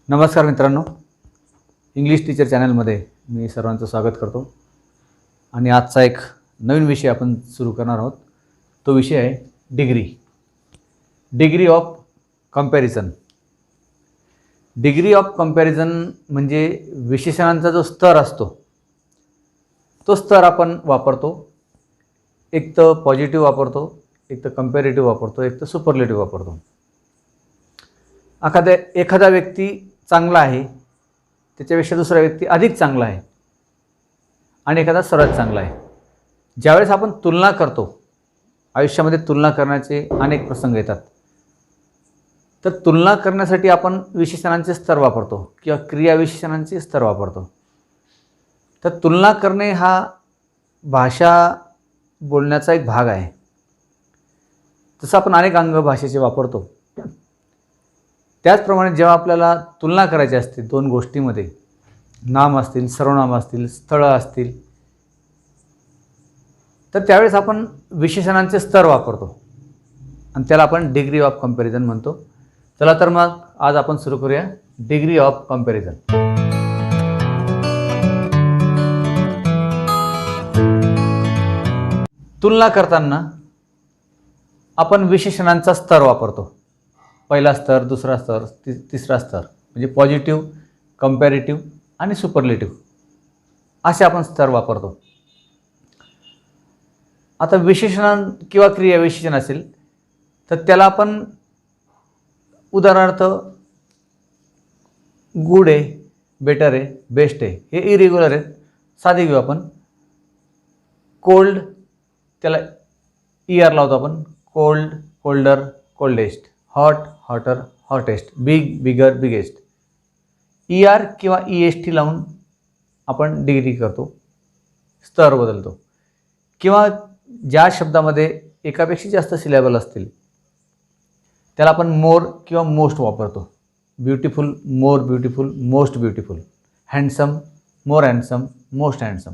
नमस्कार मित्रांनो, English teacher चॅनलमध्ये मी सर्वांचं स्वागत करतो. आणि आजचा एक नवीन विषय आपण सुरू करणार आहोत. तो विषय आहे degree of comparison. Degree of comparison म्हणजे विशेषणांचा जो स्तर असतो तो स्तर आपण वापरतो. एक तर पॉझिटिव्ह वापरतो, एक तर कंपॅरेटिव्ह वापरतो, एक तर सुपरलेटिव्ह वापरतो. एखादा व्यक्ती चांगला आहे, त्याच्यापेक्षा दुसरा व्यक्ती अधिक चांगला आहे आणि एखादा सर्वात चांगला आहे. ज्यावेळेस आपण तुलना करतो, आयुष्यामध्ये तुलना करण्याचे अनेक प्रसंग येतात. तर तुलना करण्यासाठी आपण विशेषणांचे स्तर वापरतो किंवा क्रियाविशेषणांचे स्तर वापरतो. तर तुलना करणे हा भाषा बोलण्याचा एक भाग आहे. तसं आपण अनेक अंग भाषेचे वापरतो. त्याचप्रमाणे जेव्हा आपल्याला तुलना करायची असते दोन गोष्टींमध्ये, नाम असतील, सर्वनाम असतील, स्थळं असतील, तर त्यावेळेस आपण विशेषणांचे स्तर वापरतो आणि त्याला आपण डिग्री ऑफ कंपॅरिझन म्हणतो. चला तर मग आज आपण सुरू करूया डिग्री ऑफ कंपॅरिझन. तुलना करताना आपण विशेषणांचा स्तर वापरतो. पहिला स्तर, दुसरा स्तर, तिसरा स्तर, म्हणजे पॉझिटिव्ह, कंपॅरेटिव्ह आणि सुपरलेटिव्ह असे आपण स्तर वापरतो. आता विशेषण किंवा क्रियाविशेषण असेल तर त्याला आपण उदाहरणार्थ गुड आहे, बेटर आहे, बेस्ट आहे हे इरेग्युलर आहेत, साधे घेऊ आपण. कोल्ड, त्याला ER लावतो आपण. Cold, colder, coldest. Hot, hotter, hottest. Big, bigger, biggest. ER किंवा EST लावून आपण डिग्री करतो, स्तर बदलतो. किंवा ज्या शब्दामध्ये एकापेक्षा जास्त सिलेबल असतील त्याला आपण मोर किंवा मोस्ट वापरतो. Beautiful, more beautiful, most beautiful. Handsome, मोर हँडसम, मोस्ट हँडसम.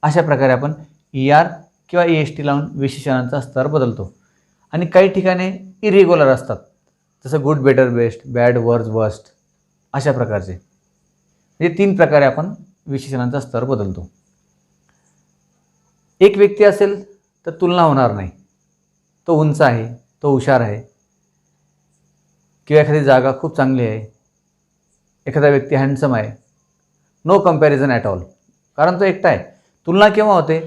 अशा प्रकारे आपण ER किंवा EST लावून विशेषणांचा स्तर बदलतो. आणि काही ठिकाणी इरेग्युलर असतात, जसं good, better, best, bad, worst, worst अशा प्रकारचे. म्हणजे 3 प्रकारे आपण विशेषणांचा स्तर बदलतो. एक व्यक्ती असेल तर तुलना होणार नाही. तो उंच आहे, तो हुशार आहे, किंवा एखादी जागा खूप चांगली आहे, एखादा व्यक्ती हँडसम आहे. नो कंपॅरिझन ॲट ऑल, कारण तो एकटा आहे. तुलना केव्हा होते?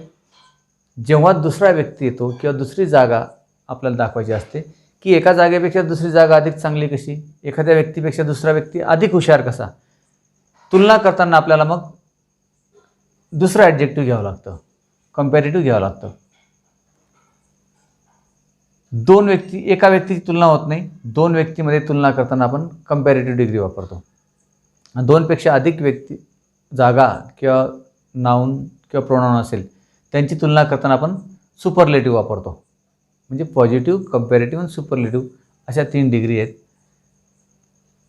जेव्हा दुसरा व्यक्ती येतो किंवा दुसरी जागा आपल्याला दाखवायची असते की एका जागेपेक्षा दुसरी जागा अधिक चांगली कशी, एखाद्या व्यक्तीपेक्षा दुसरा व्यक्ती अधिक हुशार कसा. तुलना करताना आपल्याला मग दुसरं ॲडजेक्टिव्ह घ्यावं लागतं, कंपॅरेटिव्ह घ्यावं लागतं. एका व्यक्तीची तुलना होत नाही. 2 व्यक्तीमध्ये तुलना करताना आपण कंपॅरेटिव्ह डिग्री वापरतो. 2पेक्षा अधिक व्यक्ती, जागा किंवा नाऊन किंवा प्रोनाऊन असेल त्यांची तुलना करताना आपण सुपरलेटिव्ह वापरतो. म्हणजे पॉझिटिव्ह, कंपॅरेटिव्ह आणि सुपरलेटिव्ह अशा 3 डिग्री आहेत.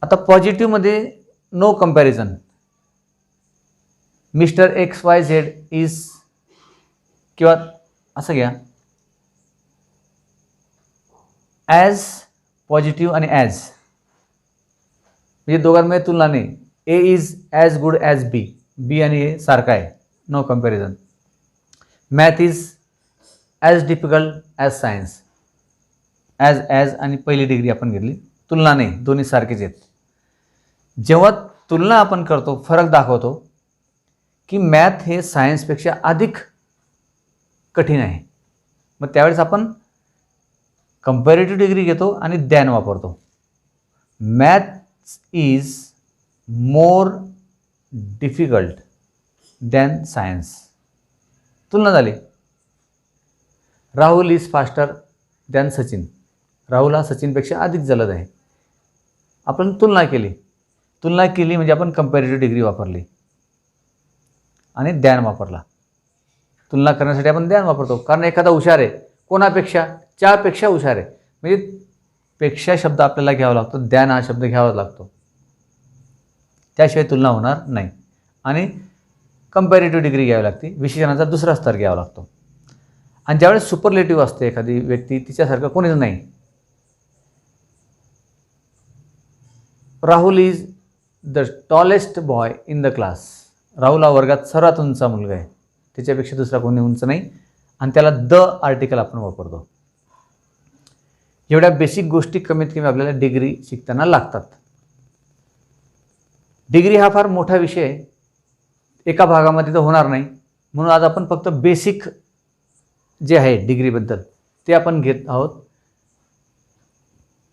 आता पॉझिटिव्हमध्ये no comparison. Mister XYZ is, किंवा असं घ्या, ॲज पॉझिटिव्ह आणि ॲज, म्हणजे दोघांमध्ये तुलना नाही. A is as good as B, B आणि A सारखा आहे, no comparison. Math is as difficult as science. As आणि पहिली डिग्री आपण घेतली, तुलना नाही, दोन्ही सारखेच आहेत. जेव्हा तुलना आपण करतो, फरक दाखवतो की मॅथ हे सायन्सपेक्षा अधिक कठीण आहे, मग त्यावेळेस आपण कंपॅरेटिव्ह डिग्री घेतो आणि दॅन वापरतो. Maths is more difficult than science. तुलना झाली. Rahul is faster than Sachin. Rahul हा सचिनपेक्षा अधिक जलद आहे. आपण तुलना केली म्हणजे आपण कंपॅरेटिव्ह डिग्री वापरली आणि दॅन वापरला. तुलना करण्यासाठी आपण दॅन वापरतो, कारण एखादा हुशार आहे, कोणापेक्षा? 4पेक्षा हुशार आहे, म्हणजे पेक्षा शब्द आपल्याला घ्यावा लागतो, दॅन हा शब्द घ्यावा लागतो, त्याशिवाय तुलना होणार नाही. आणि कंपॅरेटिव्ह डिग्री घ्यावी लागते, विशेषणाचा दुसरा स्तर घ्यावा लागतो. आणि ज्यावेळेस सुपरलेटिव्ह असते एखादी व्यक्ती, तिच्यासारखं कोणीच नाही. Rahul is the tallest boy in the class. Rahul हा वर्गात सर्वात उंच मुलगा आहे, त्याच्यापेक्षा दुसरा कोणी उंच नाही, आणि त्याला द आर्टिकल आपण वापरतो. एवढ्या बेसिक गोष्टी कमीत कमी आपल्याला डिग्री शिकताना लागतात. डिग्री हा फार मोठा विषय आहे, एका भागामध्ये तर होणार नाही, म्हणून आज आपण फक्त बेसिक जे आहे डिग्रीबद्दल ते आपण घेत आहोत.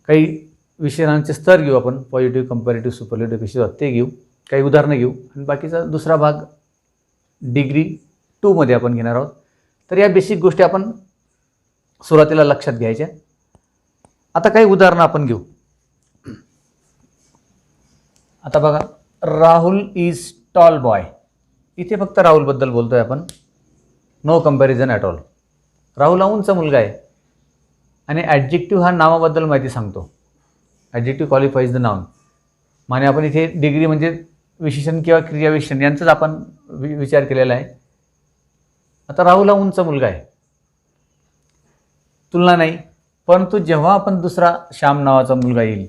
काही विषयांचे स्तर घेऊ आपण, पॉझिटिव्ह, कंपॅरेटिव्ह, सुपरलेटिव्ह कशी होतात ते घेऊ, काही उदाहरणं घेऊ, आणि बाकीचा दुसरा भाग डिग्री 2मध्ये आपण घेणार आहोत. तर या बेसिक गोष्टी आपण सुरुवातीला लक्षात घ्यायच्या. आता काही उदाहरणं आपण घेऊ. आता बघा, राहुल इज टॉल बॉय. इथे फक्त राहुलबद्दल बोलतोय आपण, no comparison at all. Rahul हा उंच मुलगा आहे, आणि ॲडजेक्टिव्ह हा नावाबद्दल माहिती सांगतो. Adjective qualifies the noun. माने आपण इथे डिग्री म्हणजे विशेषण किंवा क्रियाविशेषण यांचाच आपण विचार केलेला आहे. आता राहुल हा उंच मुलगा आहे, तुलना नाही, परंतु जेव्हा आपण दुसरा श्याम नावाचा मुलगा येईल,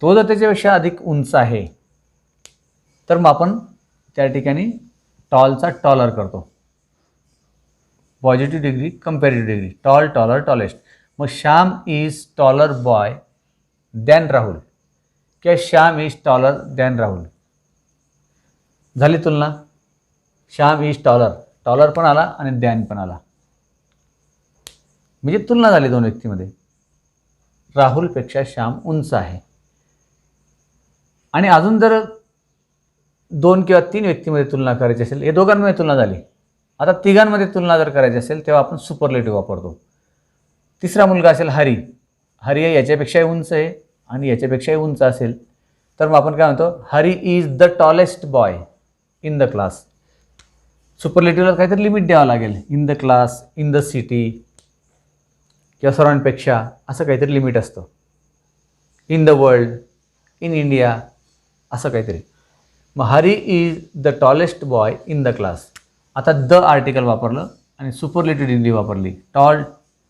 तो जर त्याच्यापेक्षा अधिक उंच आहे, तर मग आपण त्या ठिकाणी टॉलचा टॉलर करतो. Positive degree, comparative degree, tall, taller, tallest. मग Shyam is taller boy than Rahul, किंवा Shyam is taller than Rahul. झाली तुलना. श्याम इज टॉलर, टॉलर पण आला आणि दॅन पण आला, म्हणजे तुलना झाली दोन व्यक्तीमध्ये. राहुलपेक्षा श्याम उंच आहे. आणि अजून जर 2 किंवा 3 व्यक्तीमध्ये तुलना करायची असेल, हे दोघांमध्ये तुलना झाली, आता तिघांमध्ये तुलना जर करायची असेल तेव्हा आपण सुपरलेटिव्ह वापरतो. तिसरा मुलगा असेल हरी, हरी याच्यापेक्षाही उंच आहे आणि याच्यापेक्षाही उंच असेल, तर मग आपण काय म्हणतो, Hari is the tallest boy in the class. सुपरलेटिव्हला काहीतरी लिमिट द्यावं लागेल, in the class, in the city, किंवा सर्वांपेक्षा असं काहीतरी लिमिट असतं. In the world, in India, असं काहीतरी. मग Hari is the tallest boy in the class. आता द आर्टिकल वापरलं आणि सुपरलेटिव्ह डिग्री वापरली, tall,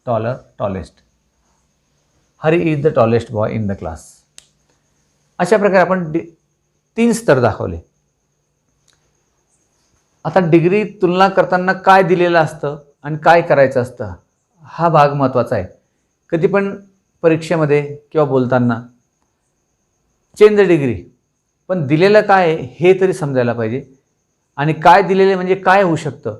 taller, tallest. Hari is the tallest boy in the class. अशा प्रकारे आपण 3 स्तर दाखवले. आता डिग्री तुलना करताना काय दिलेलं असतं आणि काय करायचं असतं, हा भाग महत्त्वाचा आहे. कधी पण परीक्षेमध्ये किंवा बोलताना चेंज द डिग्री, पण दिलेलं काय आहे हे तरी समजायला पाहिजे, आणि काय दिलेले म्हणजे काय होऊ शकतं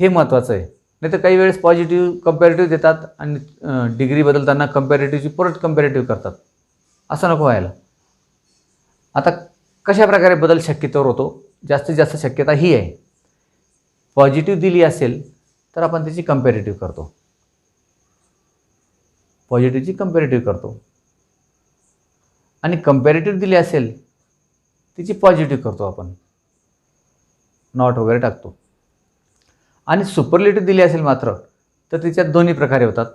हे महत्त्वाचं आहे. नाही तर काही वेळेस पॉझिटिव्ह, कंपॅरेटिव्ह देतात आणि डिग्री बदलताना कंपॅरेटिव्हची परत कंपॅरेटिव्ह करतात, असं नको व्हायला. आता कशा प्रकारे बदल शक्यतेवर होतो, जास्तीत जास्त शक्यता ही आहे, पॉझिटिव्ह दिली असेल तर आपण त्याची कंपॅरेटिव्ह करतो, पॉझिटिव्हची कंपॅरेटिव्ह करतो, आणि कंपॅरेटिव्ह दिली असेल तिची पॉझिटिव्ह करतो आपण, नॉट वगैरे टाकतो. आणि सुपरलेटिव्ह दिली असेल मात्र तर तिच्यात दोन्ही प्रकारे होतात,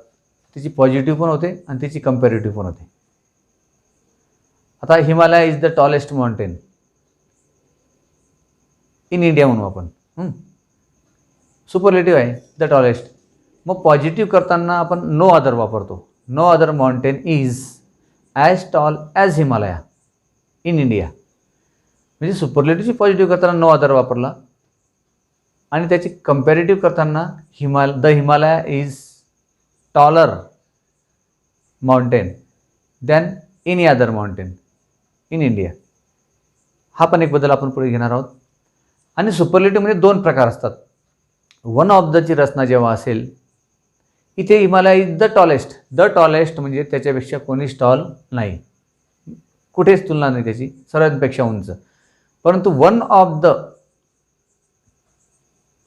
तिची पॉझिटिव्ह पण होते आणि तिची कंपॅरेटिव्ह पण होते. आता Himalaya is the tallest mountain in India म्हणू आपण, सुपरलेटिव्ह आहे द टॉलेस्ट. मग पॉझिटिव्ह करताना आपण नो अदर वापरतो, no other mountain is as tall as Himalaya in India. म्हणजे सुपरलेटिव्हची पॉझिटिव्ह करताना नो अदर वापरला, आणि त्याची कंपॅरेटिव्ह करताना the Himalaya is taller mountain than any other mountain in India. हा पण एक बदल आपण पुढे घेणार आहोत. आणि सुपरलेटिव्हमध्ये 2 प्रकार असतात. वन ऑफ दची रचना जेव्हा असेल, इथे हिमालय इज द टॉलेस्ट म्हणजे त्याच्यापेक्षा कोणीच टॉल नाही, कुठेच तुलना नाही त्याची, सर्वांपेक्षा उंच. परंतु one of the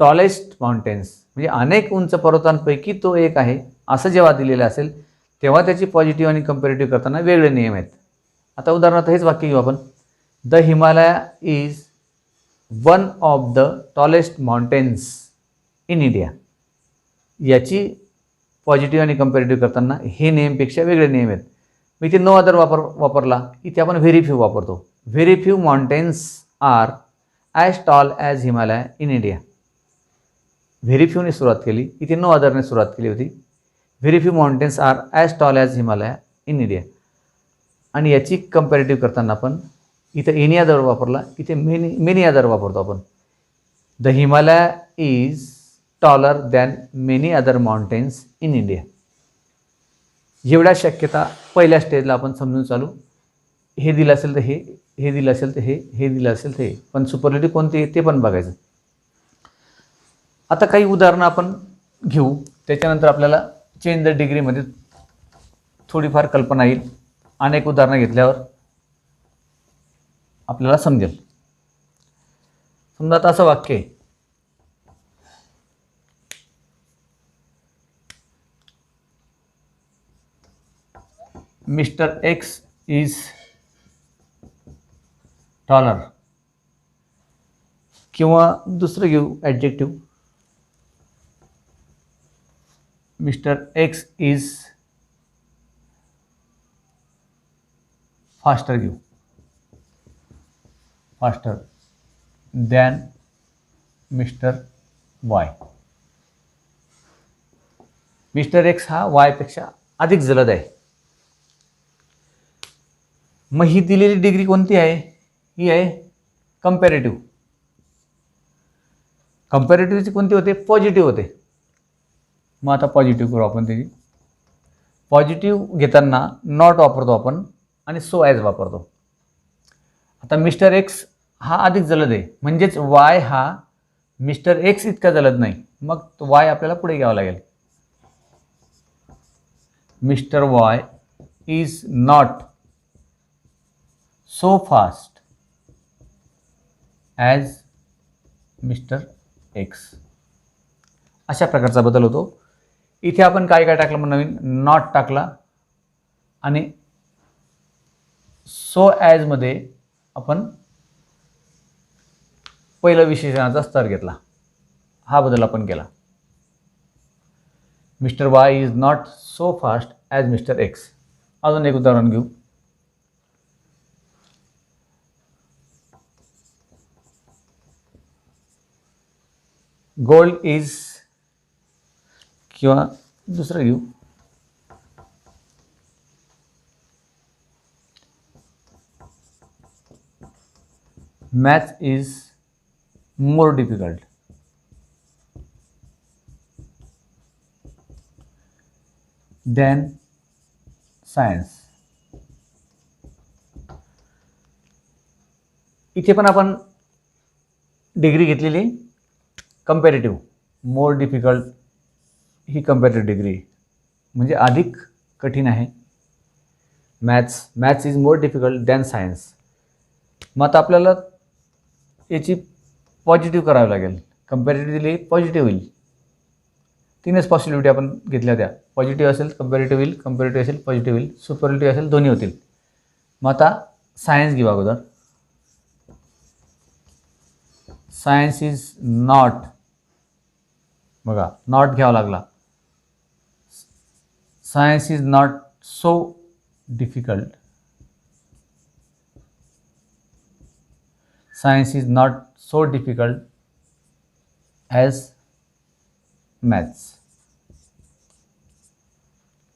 tallest mountains म्हणजे अनेक उंच पर्वतांपैकी तो एक आहे, असं जेव्हा दिलेलं असेल तेव्हा त्याची पॉझिटिव्ह आणि कंपॅरेटिव्ह करताना वेगळे नियम आहेत. आता उदाहरणार्थ हेच वाक्य घेऊ आपण, the Himalaya is one of the tallest mountains in India. याची पॉझिटिव्ह आणि कंपॅरेटिव्ह करताना हे नेमपेक्षा वेगळे नियम आहेत. मी इथे नो अदर वापरला, इथे आपण व्हेरी फ्यू वापरतो. Very few mountains are as tall as Himalaya in India. व्हेरी फ्यूने सुरुवात केली, इथे नो अदरने सुरुवात केली होती. Very few mountains are as tall as Himalaya in India. आणि याची कंपॅरेटिव्ह करताना आपण इथे एनी अदर वापरला, इथे मेनी अदर वापरतो आपण. The Himalaya is taller than many other mountains in India. जेवढ्या शक्यता पहिल्या स्टेजला आपण समजून चालू. हे दिलं असेल तर हे दिलं असेल तर हे दिलं असेल तर हे, पण सुपरलेटिव्ह कोणती आहे ते पण बघायचं. आता काही उदाहरणं आपण घेऊ, त्याच्यानंतर आपल्याला चेंज द डिग्रीमध्ये थोडीफार कल्पना येईल. अनेक उदाहरणं घेतल्यावर आपल्याला समजेल. समजा आता असं वाक्य आहे, मिस्टर एक्स इज टॉलर. किंवा दुसरं घेऊ adjective, mister X is faster घेऊ, faster than mister Y. Mister X हा वायपेक्षा अधिक जलद आहे. मग ही दिलेली डिग्री कोणती आहे? ही आहे कंपॅरेटिव्ह. कंपॅरेटिव्हची कोणती होते? पॉझिटिव्ह होते. मग आता पॉझिटिव्ह करू आपण त्याची. पॉझिटिव्ह घेताना नॉट वापरतो आपण आणि सो ॲज वापरतो. आता मिस्टर एक्स हा अधिक जलद आहे, म्हणजेच वाय हा मिस्टर एक्स इतका जलद नाही. मग वाय आपल्याला पुढे घ्यावा लागेल. Mister Y is not so fast as mister x. अशा प्रकारचा बदल होतो. इथे आपण काय काय टाकलं? मग नवीन नॉट टाकला आणि सो ॲजमध्ये आपण पहिला विशेषणाचा स्तर घेतला. हा बदल आपण केला. Mister Y is not so fast as mister x. अजून एक उदाहरण घेऊ. गोल्ड इज, किंवा दुसरं घेऊ, maths is more difficult than science. इथे पण आपण डिग्री घेतलेली कंपॅरेटिव्ह. मोर डिफिकल्ट ही कंपॅरेटिव्ह डिग्री, म्हणजे अधिक कठीण आहे. Maths is more difficult than science. मग आता आपल्याला याची पॉझिटिव्ह करावी लागेल. कंपॅरेटिव्ह दिली पॉझिटिव्ह होईल. तीनच पॉसिबिलिटी आपण घेतल्या त्या. पॉझिटिव्ह असेल कंपॅरेटिव्ह होईल, कंपॅरेटिव्ह असेल पॉझिटिव्ह होईल, सुपरलेटिव्ह असेल दोन्ही होतील. मग आता सायन्स घेऊ अगोदर. सायन्स इज नॉट, बघा नॉट घ्यावा लागला. Science is not so difficult. Science is not so difficult as maths.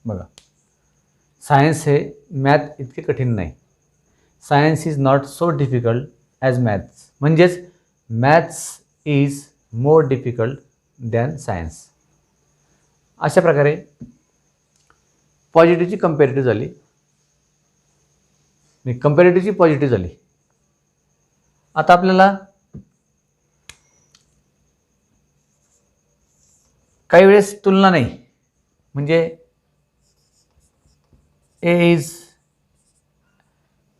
बघा सायन्स हे मॅथ इतके कठीण नाही. Science is not so difficult as maths, म्हणजेच maths is more difficult than science. अशा प्रकारे पॉझिटिव्हची कंपॅरेटिव्ह झाली, कंपॅरेटिव्हची पॉझिटिव्ह झाली. आता आपल्याला काही वेळेस तुलना नाही, म्हणजे A is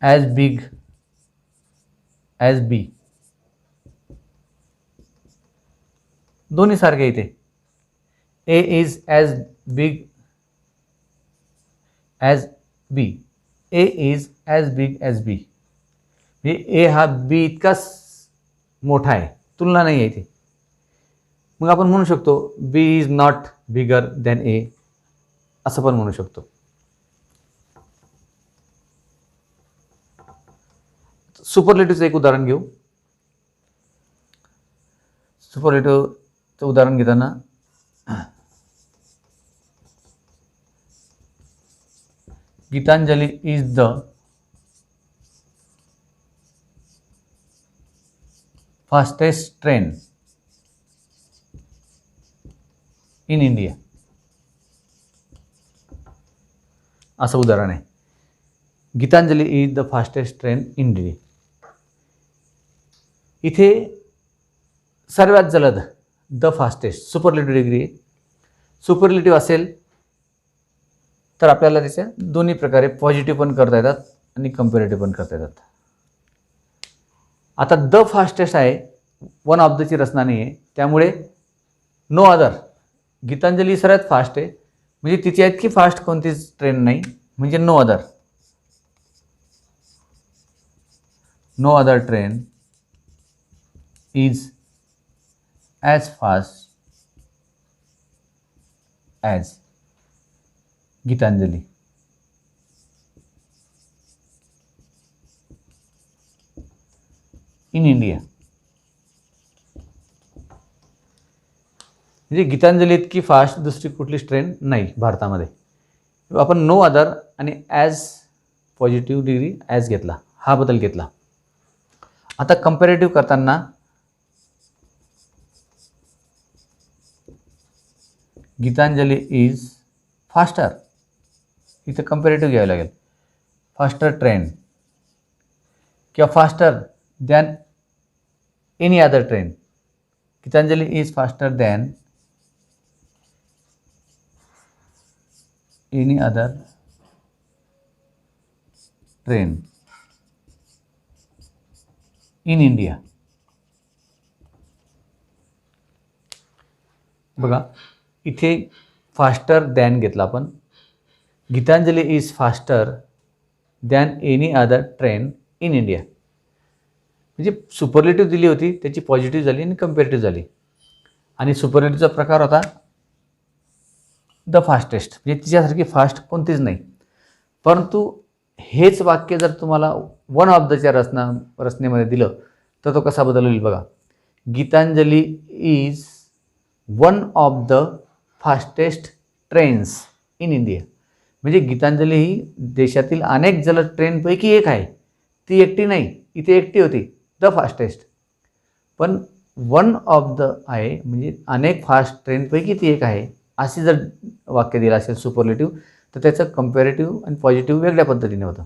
as big as B. दोन्ही सारखे इथे. A is as big as B. A is as big as B. म्हणजे ए हा बी इतकाच मोठा आहे, तुलना नाही आहे इथे. मग आपण म्हणू शकतो बी इज नॉट बिगर दॅन ए, असं पण म्हणू शकतो. सुपरलेटिव्हचं एक उदाहरण घेऊ. सुपरलेटिव्हचं उदाहरण घेताना Gitanjali is the fastest train in India, असं उदाहरण आहे. Gitanjali is the fastest train in India. इथे सर्वात जलद, द फास्टेस्ट सुपरलेटिव्ह डिग्री आहे. सुपरलेटिव्ह असेल तर आपल्याला त्याच्या दोन्ही प्रकारे पॉझिटिव्ह पण करता येतात आणि कंपॅरेटिव्ह पण करता येतात. आता द फास्टेस्ट आहे, वन ऑफ दची रचना नाही आहे, त्यामुळे नो अदर. गीतांजली सर्वात फास्ट आहे, म्हणजे तिच्या इतकी फास्ट कोणतीच ट्रेन नाही, म्हणजे no other. No other train is as fast as Gitanjali. In India. म्हणजे गीतांजली इतकी फास्ट दुसरी कुठलीच ट्रेन नाही भारतामध्ये. आपण नो अदर आणि ॲज पॉझिटिव्ह डिग्री ॲज घेतला, हा बदल घेतला. आता कंपॅरेटिव्ह करताना गीतांजली इज फास्टर, इथं कंपॅरेटिव्ह घ्यावं लागेल. फास्टर ट्रेन किंवा faster than any other train. Gitanjali is faster than any other train in India. बघा इथे फास्टर दॅन घेतला आपण. Gitanjali is faster than any other train in India. म्हणजे सुपरलेटिव्ह दिली होती, त्याची पॉझिटिव्ह झाली आणि कंपॅरेटिव्ह झाली. आणि सुपरलेटिव्हचा प्रकार होता द फास्टेस्ट, म्हणजे तिच्यासारखी फास्ट कोणतीच नाही. परंतु हेच वाक्य जर तुम्हाला वन ऑफ दच्या रचनेमध्ये दिलं तर तो कसा बदल होईल बघा. Gitanjali is one of the fastest trains in India. म्हणजे गीतांजली ही देशातील अनेक जलद ट्रेनपैकी एक आहे, ती एकटी नाही. इथे एकटी होती द फास्टेस्ट, पण वन ऑफ द आहे, म्हणजे अनेक फास्ट ट्रेनपैकी ती एक आहे. अशी जर वाक्य दिलं असेल सुपरलेटिव्ह तर त्याचं कंपॅरेटिव्ह आणि पॉझिटिव्ह वेगळ्या पद्धतीने होतं.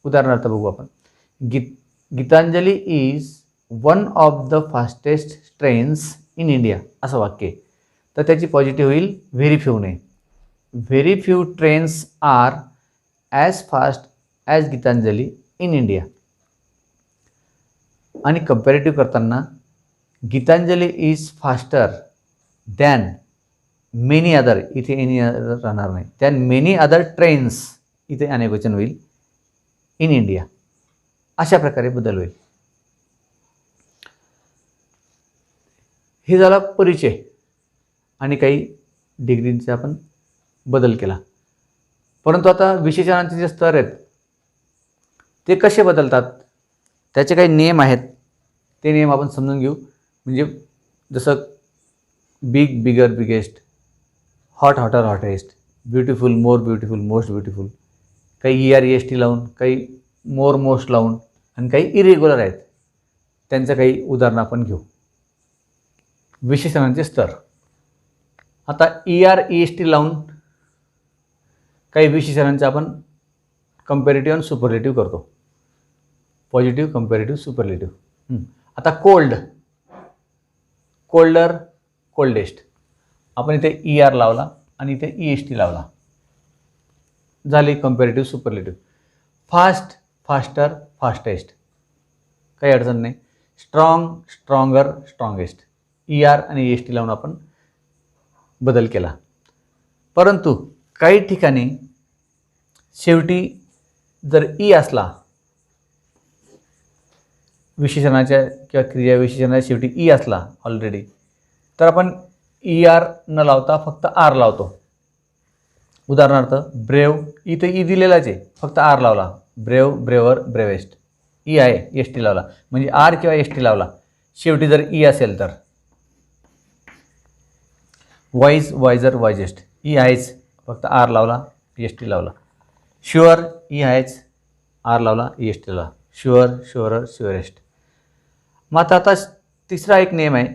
उदाहरणार्थ बघू आपण. Gitanjali is one of the fastest trains in India असं वाक्य आहे, तर त्याची पॉझिटिव्ह होईल व्हेरी फ्यू ने. Very few trains are as fast as Gitanjali in India. आणि कंपॅरेटिव्ह करताना Gitanjali is faster than many other, इथे एनी अदर राहणार नाही, दॅन मेनी अदर ट्रेन्स, इथे अनेकवचन होईल, इन इंडिया. अशा प्रकारे बदल होईल. हे झाला परिचय आणि काही डिग्रींचा आपण बदल केला. परंतु आता विशेषणांचे जे स्तर आहेत ते कसे बदलतात, त्याचे काही नियम आहेत, ते नियम आपण समजून घेऊ. म्हणजे जसं big, bigger, biggest, hot, hotter, hottest, beautiful, more beautiful, most beautiful, काही ER EST लावून, काही मोर, मोस्ट लावून, आणि काही इरेग्युलर आहेत, त्यांचं काही उदाहरणं आपण घेऊ. विशेषणांचे स्तर. आता ER EST लावून काही विशेषणांचे आपण कंपॅरेटिव्ह आणि सुपरलेटिव्ह करतो. Positive, comparative, superlative. आता कोल्ड, कोल्डर, कोल्डेस्ट. आपण इथे ER लावला आणि इथे EST लावला, झाली comparative, superlative. Fast, faster, fastest, काही अडचण नाही. Strong, stronger, strongest. ER आणि EST लावून आपण बदल केला. परंतु काही ठिकाणी शेवटी जर ई असला, विशेषणाच्या किंवा क्रिया विशेषणाच्या शेवटी ई असला ऑलरेडी, तर आपण ER न लावता फक्त R लावतो. उदाहरणार्थ ब्रेव, इथं ई दिलेलाच आहे, फक्त R लावला. Brave, braver, bravest. ई आहे, ST लावला, म्हणजे R किंवा ST लावला. शेवटी जर ई असेल तर वाईज, वायझर, वायजेस्ट. ई आहेच, फक्त R लावला, ST लावला. शुअर, ई आहेच, R लावला, EST लावला. शुअर, शुअरर, शुअरेस्ट. मग आता तिसरा एक नियम आहे,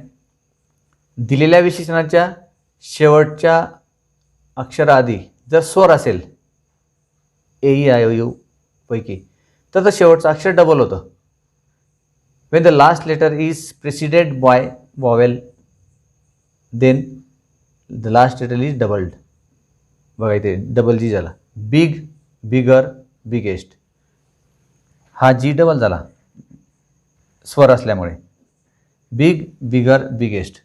दिलेल्या विशेषणाच्या शेवटच्या अक्षराआधी जर स्वर असेल A E I O U पैकी तर शेवटचं अक्षर डबल होतं. When the last letter is preceded by vowel then the last letter is doubled. बघा इथे डबल जी झाला. Big, bigger, biggest. हा जी डबल झाला स्वर असल्यामुळे. Big, bigger, biggest.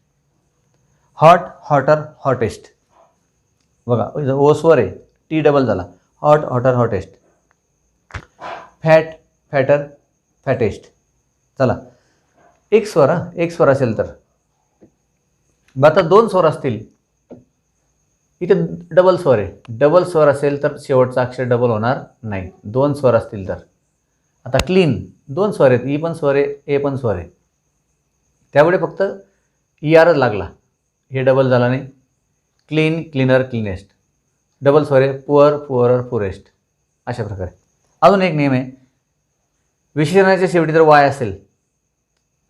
Hot, hotter, hottest. बघा ओ स्वर आहे, टी डबल झाला. Hot, hotter, hottest. Fat, fatter, fattest. चला एक स्वर असेल तर. मग आता दोन स्वर असतील, इथे डबल स्वर आहे. डबल स्वर असेल तर शेवटचा अक्षर डबल होणार नाही, दोन स्वर असतील तर. आता क्लीन, दोन स्वर आहेत, ई पण स्वर आहे, ए पण स्वर आहे, त्यामुळे फक्त ई आरच लागला, हे डबल झाला नाही. Clean, cleaner, cleanest. डबल स्वर आहे, पुअर, पुअरर, पुरेस्ट. अशा प्रकारे. अजून एक नियम आहे, विशेषणाच्या शेवटी जर वाय असेल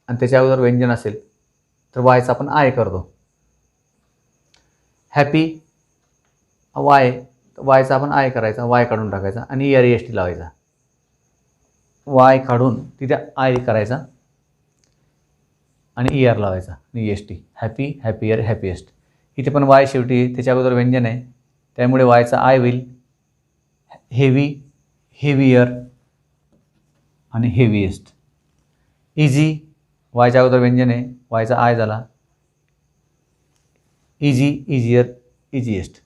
आणि त्याच्या अगोदर व्यंजन असेल तर वायचा आपण आय करतो. हॅपी वाय, वायचा आपण आय करायचा, वाय काढून टाकायचा आणि ई आर एस टी लावायचा. वाय काढून तिथे आय करायचा आणि ई आर लावायचा आणि S T. Happy, happier, happiest. इथे पण वाय शेवटी, त्याच्या अगोदर व्यंजन आहे, त्यामुळे वायचा आय होईल. हेवी, हेवियर आणि हेवीएस्ट. इझी, वायच्या अगोदर व्यंजन आहे, वायचा आय झाला. Easy, easier, easiest.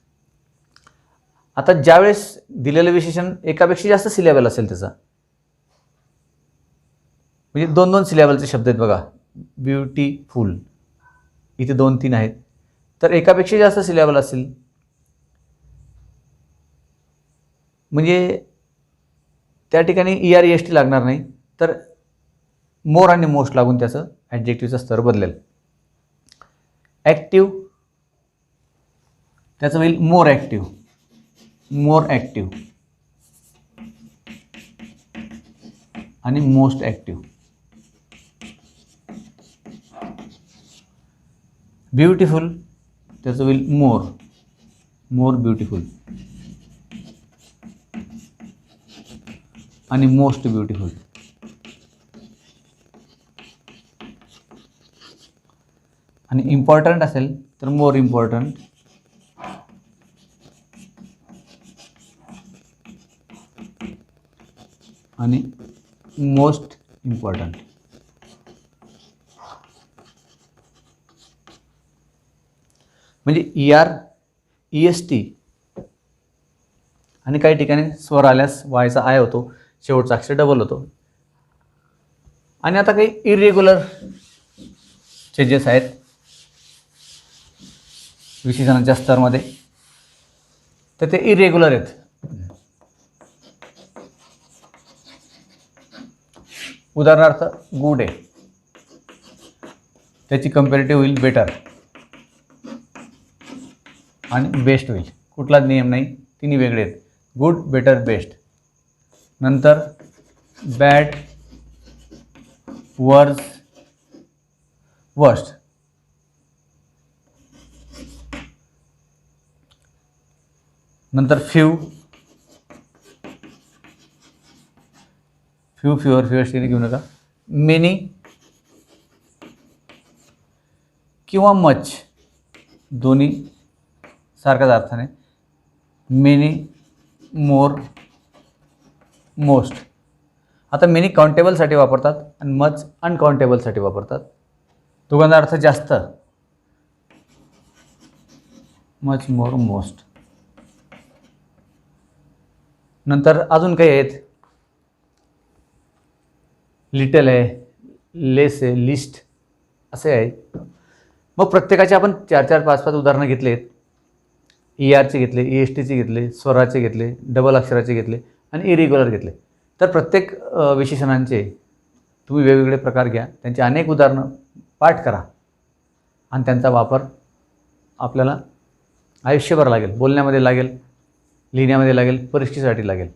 आता ज्यावेळेस दिलेलं विशेषण एकापेक्षा जास्त सिलेबल असेल त्याचा, म्हणजे 2-2 सिलेबलचे शब्द आहेत बघा. ब्युटीफुल, इथे 2-3 आहेत, तर एकापेक्षा जास्त सिलेबल असेल म्हणजे त्या ठिकाणी ई आर एस टी लागणार नाही, तर मोर आणि मोस्ट लागून त्याचं ॲडजेक्टिव्हचा स्तर बदलेल. ॲक्टिव्ह, त्याचं होईल मोर ॲक्टिव्ह, मोर ॲक्टिव्ह आणि मोस्ट ॲक्टिव्ह. ब्युटिफुल, त्याचं होईल मोर, मोर ब्युटिफुल आणि मोस्ट ब्युटिफुल. आणि इम्पॉर्टंट असेल तर मोर इम्पॉर्टंट आणि मोस्ट इम्पॉर्टंट. म्हणजे E R, E S T आणि काही ठिकाणी स्वर आल्यास वायचा आय होतो, शेवटचा अक्षर डबल होतो. आणि आता काही इरेग्युलर चेंजेस आहेत विशेषणाच्या स्तरामध्ये, तर ते इरेग्युलर आहेत. उदाहरणार्थ गुड आहे, त्याची कंपॅरेटिव्ह होईल बेटर आणि बेस्ट होईल. कुठलाच नियम नाही, तिन्ही वेगळे आहेत. Good, better, best. नंतर बॅड, वर्स, वर्स्ट. नंतर फ्यू, फ्यू, फ्युअर, फ्युअर्स घेऊ नका. मेनी किंवा मच, दोन्ही सारखाच अर्थाने. मेनी, मोर, मोस्ट. आता मेनी काउंटेबलसाठी वापरतात आणि मच अनकाउंटेबलसाठी वापरतात. दोघांचा अर्थ जास्त. मच, मोर, मोस्ट. नंतर अजून काही आहेत, लिटल आहे, लेस आहे, लिस्ट असे आहे. मग प्रत्येकाचे आपण 4-4, 5-5 उदाहरणं घेतलेत. ई आरचे घेतले, ई एस टीचे घेतले, स्वराचे घेतले, डबल अक्षराचे घेतले आणि इरेग्युलर घेतले. तर प्रत्येक विशेषणांचे तुम्ही वेगवेगळे प्रकार घ्या, त्यांचे अनेक उदाहरणं पाठ करा आणि त्यांचा वापर आपल्याला आयुष्यभर लागेल. बोलण्यामध्ये लागेल, लिहिण्यामध्ये लागेल, परीक्षेसाठी लागेल.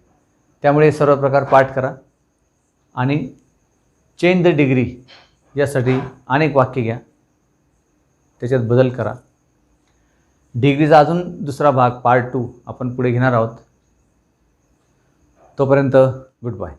त्यामुळे सर्व प्रकार पाठ करा आणि चेंज द डिग्री यासाठी अनेक वाक्य घ्या, त्याच्यात बदल करा. डिग्रीचा अजून दुसरा भाग पार्ट 2 आपण पुढे घेणार आहोत. तोपर्यंत गुड बाय.